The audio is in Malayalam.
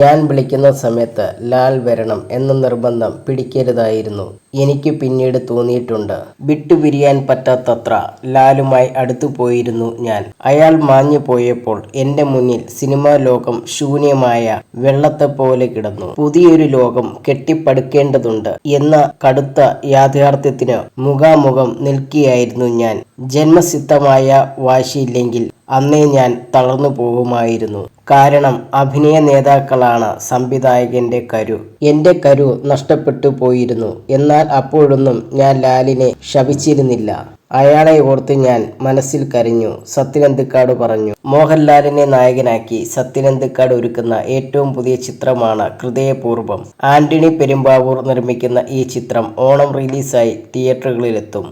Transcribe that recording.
ഞാൻ വിളിക്കുന്ന സമയത്ത് ലാൽ വരണം എന്ന നിർബന്ധം പിടിക്കരുതായിരുന്നു. എനിക്ക് പിന്നീട് തോന്നിയിട്ടുണ്ട്. വിട്ടുപിരിയാൻ പറ്റാത്തത്ര ലാലുമായി അടുത്തു പോയിരുന്നു ഞാൻ. അയാൾ മാഞ്ഞു പോയപ്പോൾ എൻ്റെ മുന്നിൽ സിനിമാ ലോകം ശൂന്യമായ വെള്ളത്തെപ്പോലെ കിടന്നു. പുതിയൊരു ലോകം കെട്ടിപ്പടുക്കേണ്ടതുണ്ട് എന്ന കടുത്ത യാഥാർത്ഥ്യത്തിന് മുഖാമുഖം നിൽക്കുകയായിരുന്നു ഞാൻ. ജന്മസിദ്ധമായ വാശിയില്ലെങ്കിൽ അന്നേ ഞാൻ തളർന്നു പോകുമായിരുന്നു. കാരണം അഭിനയ നേതാക്കളാണ് സംവിധായകന്റെ കരു. എൻ്റെ കരു നഷ്ടപ്പെട്ടു പോയിരുന്നു. എന്നാൽ അപ്പോഴൊന്നും ഞാൻ ലാലിനെ ശപിച്ചിരുന്നില്ല. അയാളെ ഓർത്ത് ഞാൻ മനസ്സിൽ കരഞ്ഞു. സത്യൻ അന്തിക്കാട് പറഞ്ഞു. മോഹൻലാലിനെ നായകനാക്കി സത്യൻ അന്തിക്കാട് ഒരുക്കുന്ന ഏറ്റവും പുതിയ ചിത്രമാണ് ഹൃദയപൂർവ്വം. ആന്റണി പെരുമ്പാവൂർ നിർമ്മിക്കുന്ന ഈ ചിത്രം ഓണം റിലീസായി തിയേറ്ററുകളിലെത്തും.